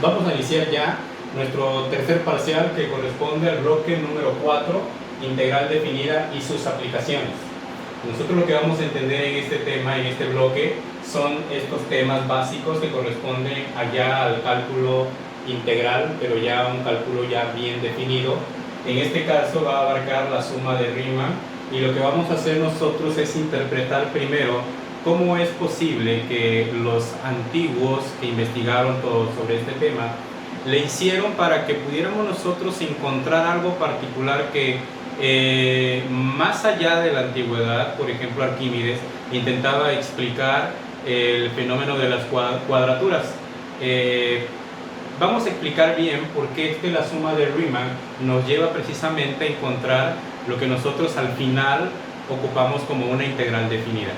Vamos a iniciar ya nuestro tercer parcial que corresponde al bloque número 4, integral definida y sus aplicaciones. Nosotros lo que vamos a entender en este tema, en este bloque, son estos temas básicos que corresponden allá al cálculo integral, pero ya un cálculo ya bien definido. En este caso va a abarcar la suma de Riemann, y lo que vamos a hacer nosotros es interpretar primero cómo es posible que los antiguos que investigaron todo sobre este tema le hicieron para que pudiéramos nosotros encontrar algo particular que más allá de la antigüedad. Por ejemplo, Arquímedes intentaba explicar el fenómeno de las cuadraturas. Vamos a explicar bien por qué es que la suma de Riemann nos lleva precisamente a encontrar lo que nosotros al final ocupamos como una integral definida.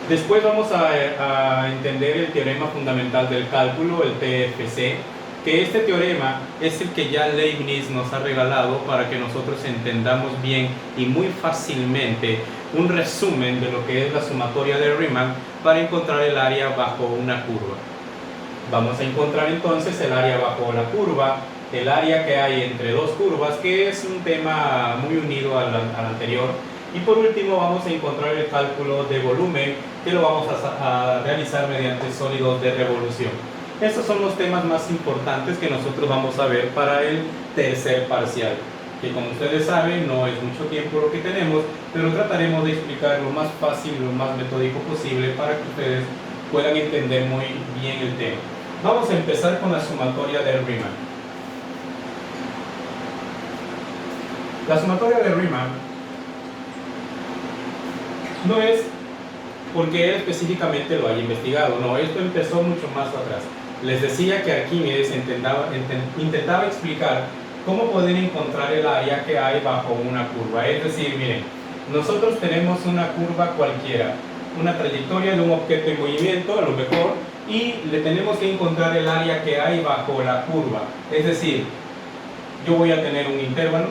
Después vamos a entender el teorema fundamental del cálculo, el TFC, que este teorema es el que ya Leibniz nos ha regalado para que nosotros entendamos bien y muy fácilmente un resumen de lo que es la sumatoria de Riemann para encontrar el área bajo una curva. Vamos a encontrar entonces el área bajo la curva, el área que hay entre dos curvas, que es un tema muy unido al anterior. Y por último vamos a encontrar el cálculo de volumen, que lo vamos a realizar mediante sólidos de revolución. Estos son los temas más importantes que nosotros vamos a ver para el tercer parcial, que como ustedes saben no es mucho tiempo lo que tenemos, pero trataremos de explicar lo más fácil, lo más metódico posible para que ustedes puedan entender muy bien el tema. Vamos a empezar con la sumatoria de Riemann. La sumatoria de Riemann no es porque él específicamente lo haya investigado, no, esto empezó mucho más atrás. Les decía que Arquímedes intentaba explicar cómo poder encontrar el área que hay bajo una curva. Es decir, miren, nosotros tenemos una curva cualquiera, una trayectoria de un objeto en movimiento a lo mejor, y le tenemos que encontrar el área que hay bajo la curva. Es decir, yo voy a tener un intervalo,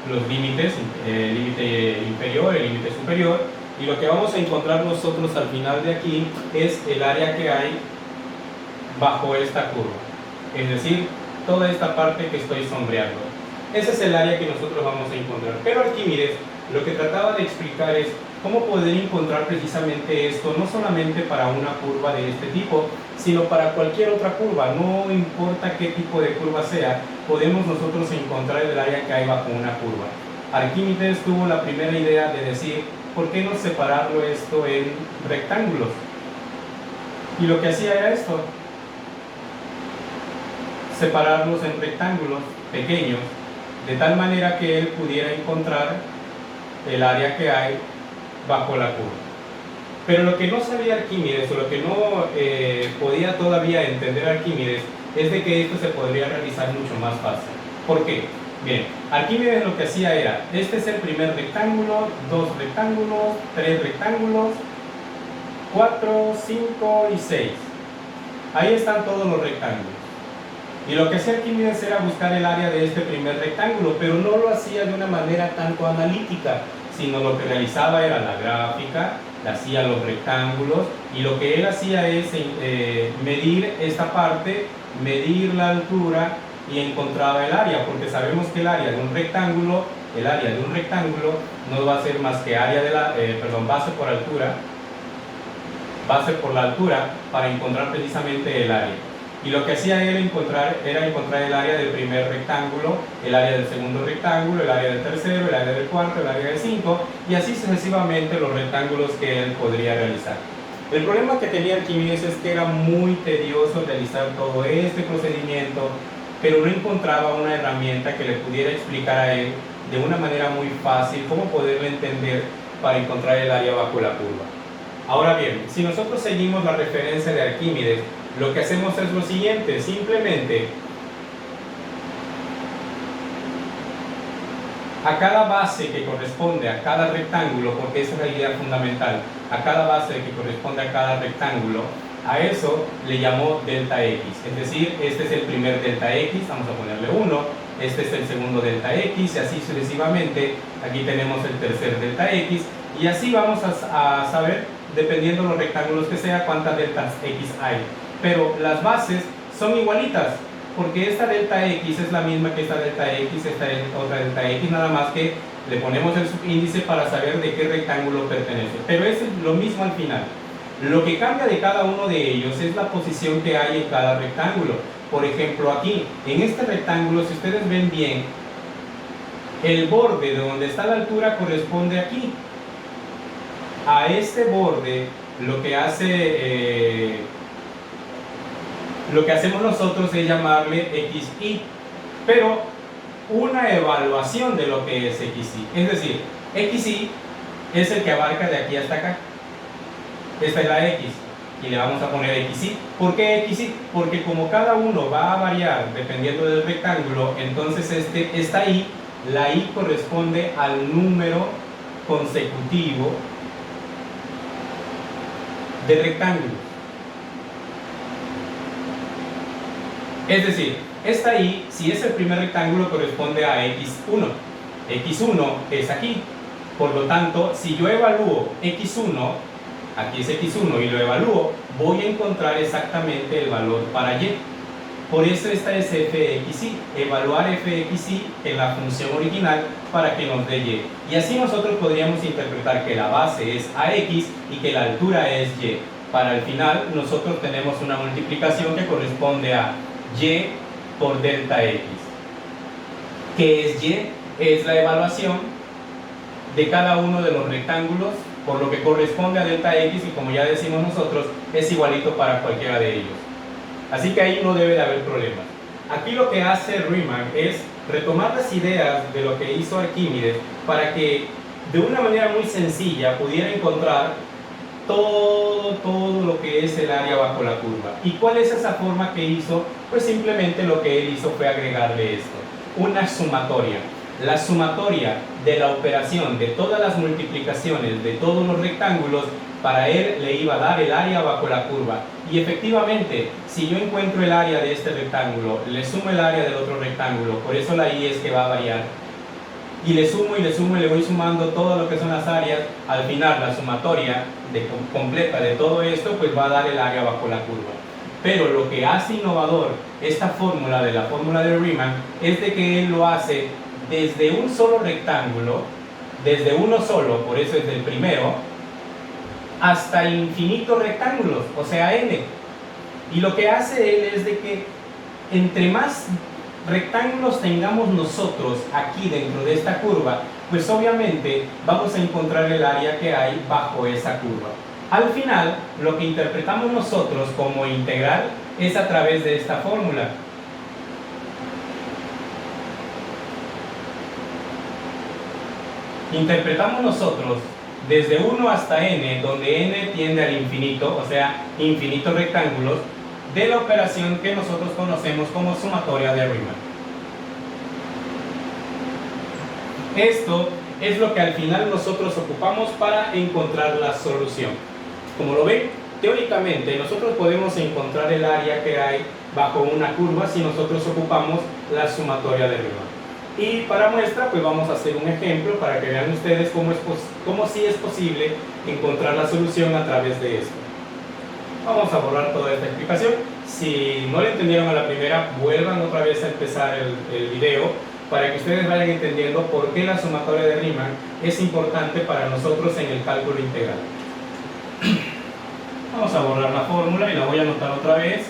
los límites, el límite inferior, el límite superior, y lo que vamos a encontrar nosotros al final de aquí es el área que hay bajo esta curva, es decir, toda esta parte que estoy sombreando. Ese es el área que nosotros vamos a encontrar. Pero Arquímedes lo que trataba de explicar es cómo poder encontrar precisamente esto, no solamente para una curva de este tipo, sino para cualquier otra curva. No importa qué tipo de curva sea, podemos nosotros encontrar el área que hay bajo una curva. Arquímedes tuvo la primera idea de decir, ¿por qué no separarlo esto en rectángulos? Y lo que hacía era esto, separarlos en rectángulos pequeños, de tal manera que él pudiera encontrar el área que hay bajo la curva. Pero lo que no sabía Arquímedes, o lo que no podía todavía entender Arquímedes, es de que esto se podría realizar mucho más fácil. ¿Por qué? Bien, Arquímedes lo que hacía era, este es el primer rectángulo, 2 rectángulos, 3 rectángulos, 4, 5 y 6. Ahí están todos los rectángulos. Y lo que hacía Arquímedes era buscar el área de este primer rectángulo, pero no lo hacía de una manera tanto analítica, sino lo que realizaba era la gráfica, hacía los rectángulos, y lo que él hacía es medir esta parte, medir la altura, y encontraba el área, porque sabemos que el área de un rectángulo no va a ser más que área de la, base por altura, base por la altura, para encontrar precisamente el área. Y lo que hacía él era encontrar el área del primer rectángulo, el área del segundo rectángulo, el área del tercero, el área del cuarto, el área del 5, y así sucesivamente los rectángulos que él podría realizar. El problema que tenía Arquímedes es que era muy tedioso realizar todo este procedimiento, pero no encontraba una herramienta que le pudiera explicar a él de una manera muy fácil cómo poderlo entender para encontrar el área bajo la curva. Ahora bien, si nosotros seguimos la referencia de Arquímedes, lo que hacemos es lo siguiente, simplemente a cada base que corresponde a cada rectángulo, porque esa es la idea fundamental, a cada base que corresponde a cada rectángulo, a eso le llamó delta X, es decir, este es el primer delta X, vamos a ponerle 1, este es el segundo delta X, y así sucesivamente. Aquí tenemos el tercer delta X, Y así vamos a saber, dependiendo de los rectángulos que sea, cuántas deltas X hay. Pero las bases son igualitas, porque esta delta X es la misma que esta delta X, esta es otra delta X, nada más que le ponemos el subíndice para saber de qué rectángulo pertenece. Pero es lo mismo al final. Lo que cambia de cada uno de ellos es la posición que hay en cada rectángulo. Por ejemplo, aquí, en este rectángulo, si ustedes ven bien, el borde de donde está la altura corresponde aquí. A este borde lo que hacemos nosotros es llamarle XY, pero una evaluación de lo que es XY. Es decir, XY es el que abarca de aquí hasta acá. Esta es la X y le vamos a poner XY. ¿Por qué XY? Porque como cada uno va a variar dependiendo del rectángulo, entonces esta Y, la Y corresponde al número consecutivo de rectángulo. Es decir, esta Y, si es el primer rectángulo, corresponde a X1. X1 es aquí. Por lo tanto, si yo evalúo X1, aquí es X1 y lo evalúo, voy a encontrar exactamente el valor para Y. Por eso esta es fxy, evaluar fxy en la función original para que nos dé Y. Y así nosotros podríamos interpretar que la base es ax y que la altura es Y. Para el final nosotros tenemos una multiplicación que corresponde a Y por delta X. ¿Qué es Y? Es la evaluación de cada uno de los rectángulos por lo que corresponde a delta X y como ya decimos nosotros, es igualito para cualquiera de ellos. Así que ahí no debe de haber problemas. Aquí lo que hace Riemann es retomar las ideas de lo que hizo Arquímedes para que de una manera muy sencilla pudiera encontrar todo lo que es el área bajo la curva. ¿Y cuál es esa forma que hizo? Pues simplemente lo que él hizo fue agregarle esto, una sumatoria. La sumatoria de la operación de todas las multiplicaciones de todos los rectángulos, para él le iba a dar el área bajo la curva. Y efectivamente, si yo encuentro el área de este rectángulo, le sumo el área del otro rectángulo, por eso la Y es que va a variar, y le sumo y le voy sumando todo lo que son las áreas, al final la sumatoria completa de todo esto pues va a dar el área bajo la curva. Pero lo que hace innovador esta fórmula de la fórmula de Riemann es de que él lo hace desde un solo rectángulo, desde uno solo, por eso es del primero, hasta infinitos rectángulos, o sea n. Y lo que hace él es de que entre más rectángulos tengamos nosotros aquí dentro de esta curva, pues obviamente vamos a encontrar el área que hay bajo esa curva. Al final, lo que interpretamos nosotros como integral es a través de esta fórmula. Interpretamos nosotros desde 1 hasta n, donde n tiende al infinito, o sea, infinitos rectángulos, de la operación que nosotros conocemos como sumatoria de Riemann. Esto es lo que al final nosotros ocupamos para encontrar la solución. Como lo ven, teóricamente nosotros podemos encontrar el área que hay bajo una curva si nosotros ocupamos la sumatoria de Riemann. Y para muestra, pues vamos a hacer un ejemplo para que vean ustedes cómo sí es posible encontrar la solución a través de esto. Vamos a borrar toda esta explicación. Si no le entendieron a la primera, vuelvan otra vez a empezar el video para que ustedes vayan entendiendo por qué la sumatoria de Riemann es importante para nosotros en el cálculo integral. Vamos a borrar la fórmula y la voy a anotar otra vez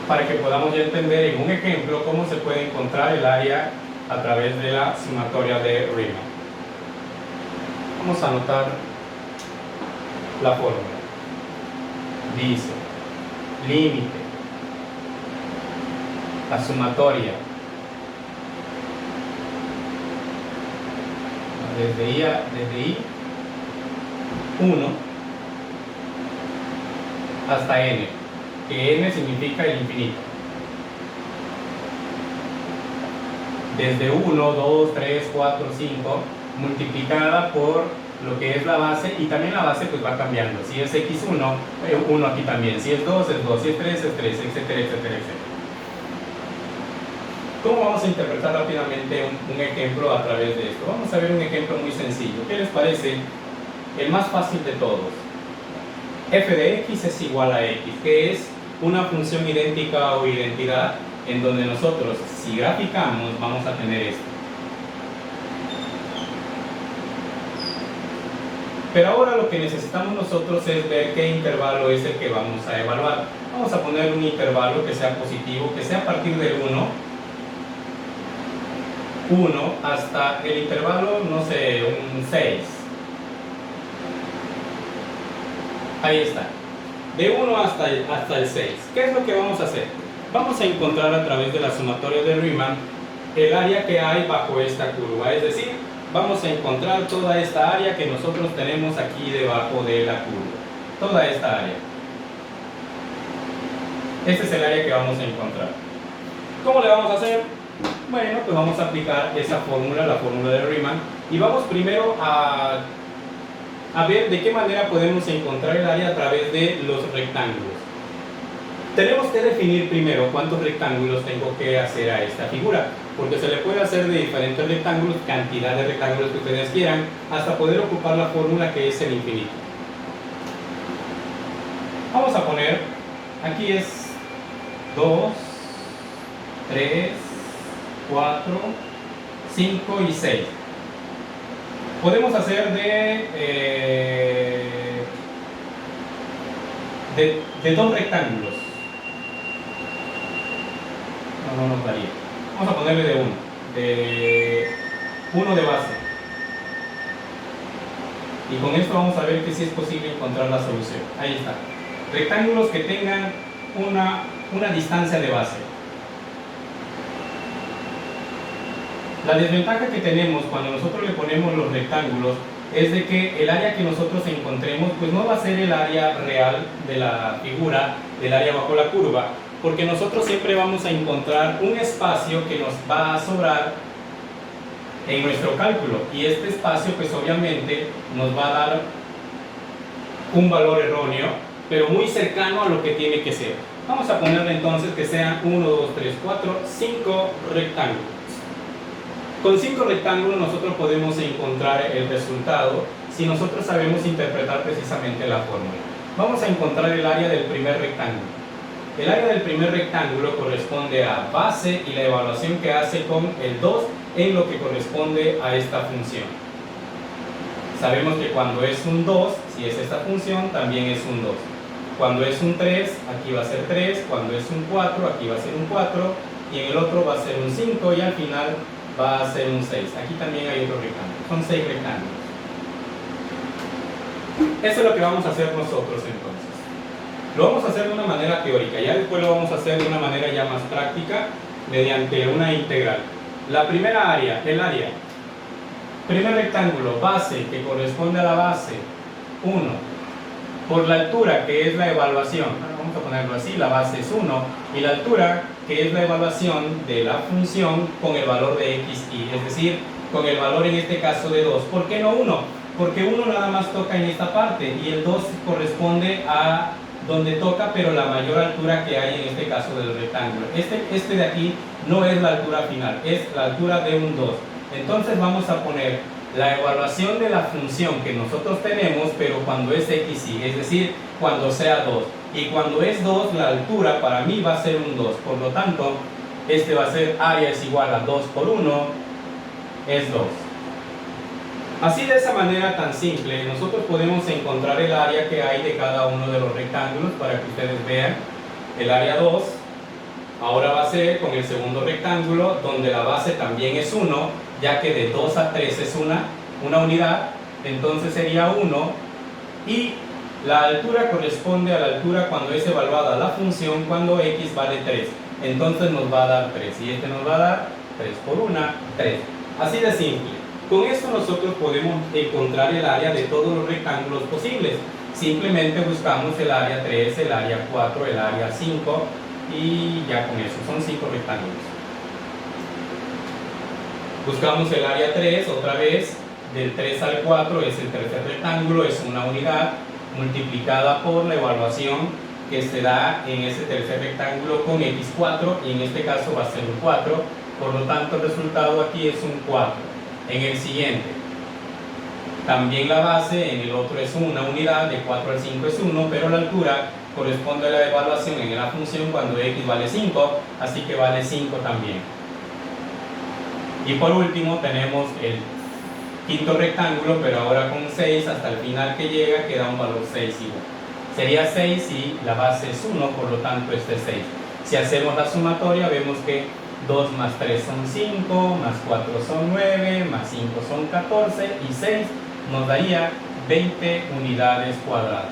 para que podamos ya entender en un ejemplo cómo se puede encontrar el área a través de la sumatoria de Riemann. Vamos a anotar la fórmula. Dice, límite, la sumatoria desde I 1 hasta n, que n significa el infinito. Desde 1, 2, 3, 4, 5, multiplicada por lo que es la base, y también la base pues va cambiando. Si es x1, 1 aquí también. Si es 2, es 2. Si es 3, es 3, etcétera, etcétera, etcétera. ¿Cómo vamos a interpretar rápidamente un ejemplo a través de esto? Vamos a ver un ejemplo muy sencillo. ¿Qué les parece? El más fácil de todos. F de x es igual a x, que es una función idéntica o identidad en donde nosotros, si graficamos, vamos a tener esto. Pero ahora lo que necesitamos nosotros es ver qué intervalo es el que vamos a evaluar. Vamos a poner un intervalo que sea positivo, que sea a partir del 1 hasta el intervalo, no sé, un 6. Ahí está. De 1 hasta el 6. ¿Qué es lo que vamos a hacer? Vamos a encontrar a través de la sumatoria de Riemann el área que hay bajo esta curva. Es decir, vamos a encontrar toda esta área que nosotros tenemos aquí debajo de la curva. Toda esta área. Este es el área que vamos a encontrar. ¿Cómo le vamos a hacer? Bueno, pues vamos a aplicar esa fórmula, la fórmula de Riemann, y vamos primero a ver de qué manera podemos encontrar el área a través de los rectángulos. Tenemos que definir primero cuántos rectángulos tengo que hacer a esta figura, porque se le puede hacer de diferentes rectángulos, cantidad de rectángulos que ustedes quieran, hasta poder ocupar la fórmula que es el infinito. Vamos a poner, aquí es 2, 3, 4, 5 y 6. Podemos hacer de dos rectángulos. No nos daría. Vamos a ponerle de uno de base. Y con esto vamos a ver que sí es posible encontrar la solución. Ahí está. Rectángulos que tengan una distancia de base. La desventaja que tenemos cuando nosotros le ponemos los rectángulos es de que el área que nosotros encontremos pues no va a ser el área real de la figura, del área bajo la curva, porque nosotros siempre vamos a encontrar un espacio que nos va a sobrar en nuestro cálculo, y este espacio pues obviamente nos va a dar un valor erróneo, pero muy cercano a lo que tiene que ser. Vamos a ponerle entonces que sean 1, 2, 3, 4, 5 rectángulos. Con 5 rectángulos nosotros podemos encontrar el resultado si nosotros sabemos interpretar precisamente la fórmula. Vamos a encontrar el área del primer rectángulo. El área del primer rectángulo corresponde a base y la evaluación que hace con el 2 en lo que corresponde a esta función. Sabemos que cuando es un 2, si es esta función, también es un 2. Cuando es un 3, aquí va a ser 3. Cuando es un 4, aquí va a ser un 4. Y en el otro va a ser un 5 y al final va a ser un 6. Aquí también hay otro rectángulo. Son 6 rectángulos. Eso es lo que vamos a hacer nosotros entonces. Lo vamos a hacer de una manera teórica. Ya después lo vamos a hacer de una manera ya más práctica mediante una integral. La primera área, el área. Primer rectángulo, base, que corresponde a la base 1. Por la altura, que es la evaluación. Vamos a ponerlo así, la base es 1. Y la altura, que es la evaluación de la función con el valor de x, y, es decir, con el valor en este caso de 2. ¿Por qué no 1? Porque 1 nada más toca en esta parte y el 2 corresponde a donde toca, pero la mayor altura que hay en este caso del rectángulo. Este de aquí no es la altura final, es la altura de un 2. Entonces vamos a poner la evaluación de la función que nosotros tenemos, pero cuando es x, y, es decir, cuando sea 2. Y cuando es 2, la altura para mí va a ser un 2. Por lo tanto, este va a ser área es igual a 2 por 1, es 2. Así, de esa manera tan simple, nosotros podemos encontrar el área que hay de cada uno de los rectángulos para que ustedes vean. El área 2 ahora va a ser con el segundo rectángulo, donde la base también es 1, ya que de 2 a 3 es una unidad, entonces sería 1, y la altura corresponde a la altura cuando es evaluada la función cuando x vale 3. Entonces nos va a dar 3, y este nos va a dar 3 por 1, 3. Así de simple. Con esto nosotros podemos encontrar el área de todos los rectángulos posibles. Simplemente buscamos el área 3, el área 4, el área 5 y ya con eso, son 5 rectángulos. Buscamos el área 3 otra vez, del 3 al 4 es el tercer rectángulo, es una unidad multiplicada por la evaluación que se da en ese tercer rectángulo con x4, y en este caso va a ser un 4. Por lo tanto, el resultado aquí es un 4. En el siguiente, también la base, en el otro es una unidad, de 4 al 5 es 1, pero la altura corresponde a la evaluación en la función cuando x vale 5, así que vale 5 también. Y por último tenemos el quinto rectángulo, pero ahora con 6, hasta el final que llega queda un valor 6 igual. Sería 6 y la base es 1, por lo tanto este es 6. Si hacemos la sumatoria vemos que 2 más 3 son 5, más 4 son 9, más 5 son 14 y 6 nos daría 20 unidades cuadradas,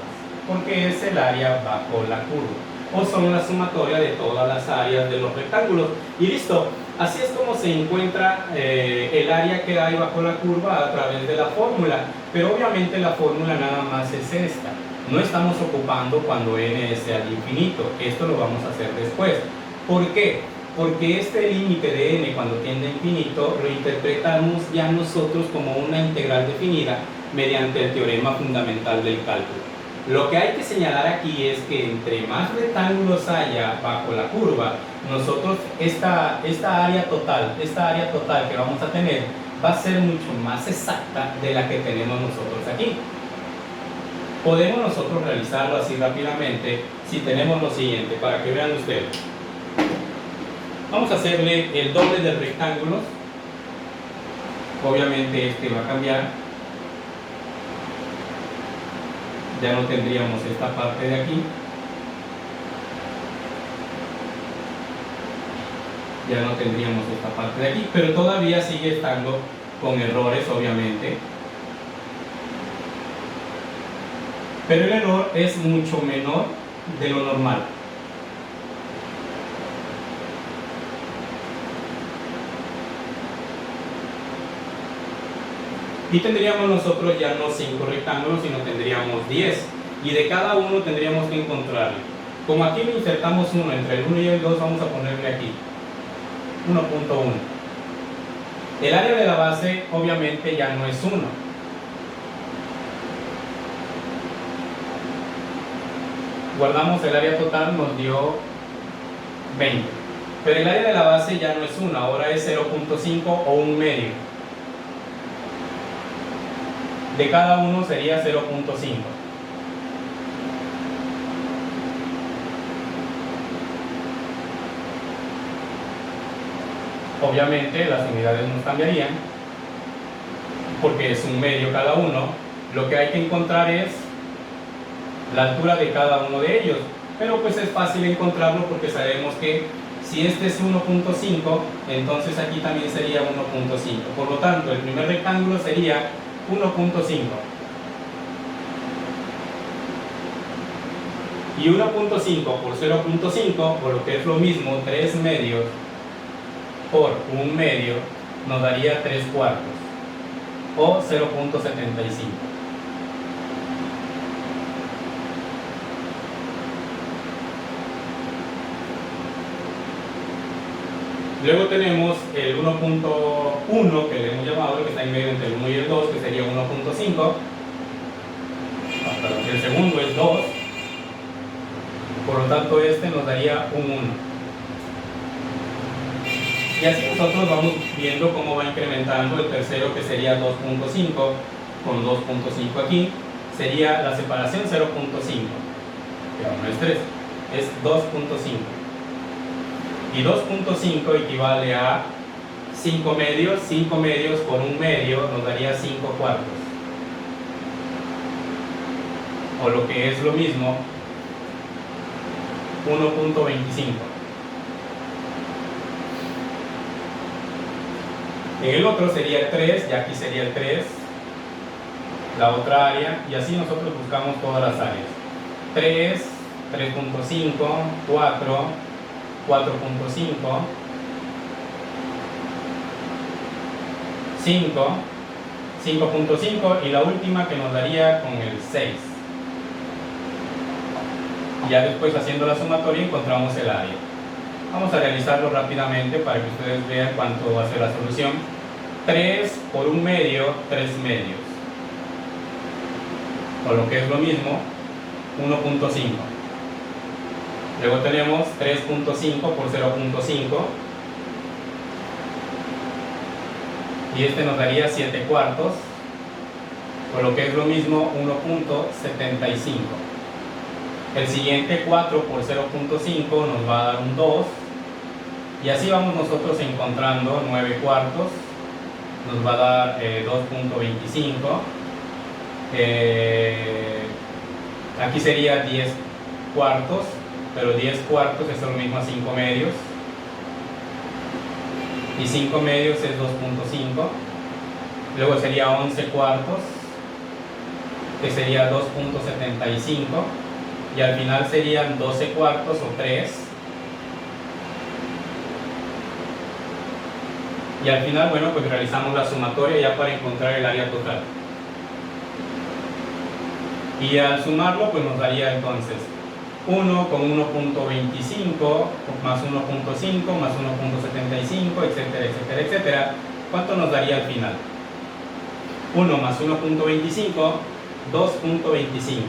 porque es el área bajo la curva, o son la sumatoria de todas las áreas de los rectángulos. Y listo, así es como se encuentra el área que hay bajo la curva a través de la fórmula, pero obviamente la fórmula nada más es esta. No estamos ocupando cuando n es al infinito, esto lo vamos a hacer después. ¿Por qué? Porque este límite de n cuando tiende a infinito lo interpretamos ya nosotros como una integral definida mediante el teorema fundamental del cálculo. Lo que hay que señalar aquí es que entre más rectángulos haya bajo la curva, nosotros esta área total que vamos a tener va a ser mucho más exacta de la que tenemos nosotros aquí. Podemos nosotros realizarlo así rápidamente si tenemos lo siguiente, para que vean ustedes. Vamos a hacerle el doble del rectángulo. Obviamente este va a cambiar. Ya no tendríamos esta parte de aquí. Ya no tendríamos esta parte de aquí, pero todavía sigue estando con errores, obviamente. Pero el error es mucho menor de lo normal. Y tendríamos nosotros ya no 5 rectángulos, sino tendríamos 10. Y de cada uno tendríamos que encontrarle. Como aquí le insertamos 1 entre el 1 y el 2, vamos a ponerle aquí 1.1. El área de la base obviamente ya no es 1. Guardamos el área total, nos dio 20. Pero el área de la base ya no es 1, ahora es 0.5 o 1 medio. De cada uno sería 0.5. Obviamente las unidades no cambiarían porque es 1 medio cada uno. Lo que hay que encontrar es la altura de cada uno de ellos, pero pues es fácil encontrarlo porque sabemos que si este es 1.5, entonces aquí también sería 1.5. Por lo tanto, el primer rectángulo sería 1.5. Y 1.5 por 0.5, o lo que es lo mismo, 3 medios por 1 medio, nos daría 3 cuartos, o 0.75. Luego tenemos el 1.1 que le hemos llamado, que está en medio entre el 1 y el 2, que sería 1.5. Hasta el segundo es 2. Por lo tanto, este nos daría un 1. Y así nosotros vamos viendo cómo va incrementando. El tercero, que sería 2.5, con 2.5 aquí, sería la separación 0.5. Ya no es 3, es 2.5. Y 2.5 equivale a 5 medios. 5 medios por 1 medio nos daría 5 cuartos. O lo que es lo mismo, 1.25. En el otro sería el 3, y aquí sería el 3, la otra área, y así nosotros buscamos todas las áreas. 3, 3.5, 4, 4.5, 5, 5.5 y la última que nos daría con el 6. Ya después, haciendo la sumatoria, encontramos el área. Vamos a realizarlo rápidamente para que ustedes vean cuánto va a ser la solución. 3 por 1 medio, 3 medios. O lo que es lo mismo, 1.5. Luego tenemos 3.5 por 0.5. y este nos daría 7 cuartos, por lo que es lo mismo 1.75. El siguiente 4 por 0.5 nos va a dar un 2, y así vamos nosotros encontrando 9 cuartos, nos va a dar 2.25. Aquí sería 10 cuartos, pero 10 cuartos es lo mismo a 5 medios, y 5 medios es 2.5. Luego sería 11 cuartos, que sería 2.75, y al final serían 12 cuartos o 3, y al final, bueno, pues realizamos la sumatoria ya para encontrar el área total, y al sumarlo pues nos daría entonces 1 con 1.25 más 1.5 más 1.75, etcétera, etcétera, etcétera. ¿Cuánto nos daría al final? 1 más 1.25, 2.25.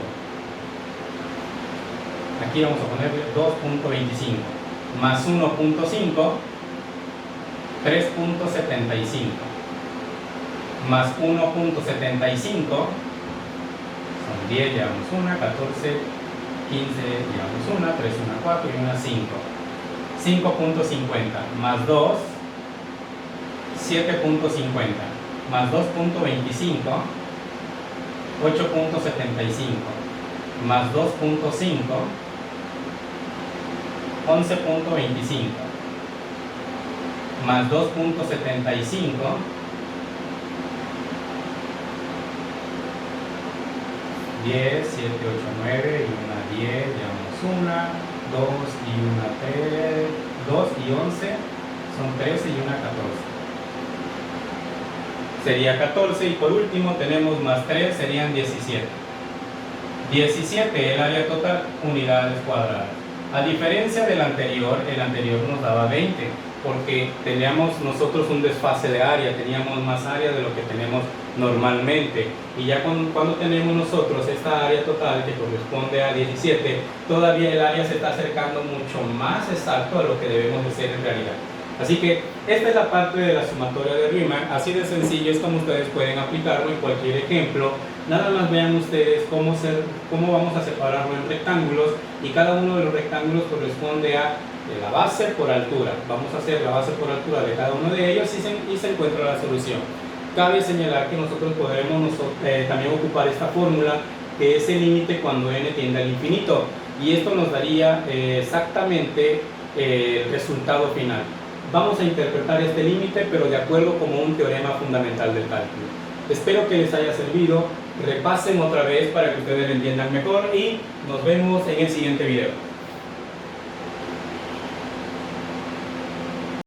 Aquí vamos a ponerle 2.25 más 1.5, 3.75 más 1.75 son 10, llevamos una, 14, 15, llevamos una, 3, una, 4 y una 5. 5.50 más 2, 7.50 más 2.25, 8.75 más 2.5, 11.25 más 2.75, 10, 7, 8, 9 y una 10, llevamos una, 2 y una 3, 2 y 11 son 13 y una 14. Sería 14, y por último tenemos más 3, serían 17. 17 el área total, unidades cuadradas. A diferencia del anterior, el anterior nos daba 20, porque teníamos nosotros un desfase de área, teníamos más área de lo que tenemos normalmente, y ya cuando tenemos nosotros esta área total que corresponde a 17, todavía el área se está acercando mucho más exacto a lo que debemos de ser en realidad. Así que esta es la parte de la sumatoria de Riemann. Así de sencillo es como ustedes pueden aplicarlo en cualquier ejemplo. Nada más vean ustedes cómo vamos a separarlo en rectángulos, y cada uno de los rectángulos corresponde a la base por altura. Vamos a hacer la base por altura de cada uno de ellos y se encuentra la solución. Cabe señalar que nosotros podremos también ocupar esta fórmula, que es el límite cuando n tiende al infinito, y esto nos daría exactamente el resultado final. Vamos a interpretar este límite, pero de acuerdo como un teorema fundamental del cálculo. Espero que les haya servido. Repasen otra vez para que ustedes lo entiendan mejor, y nos vemos en el siguiente video.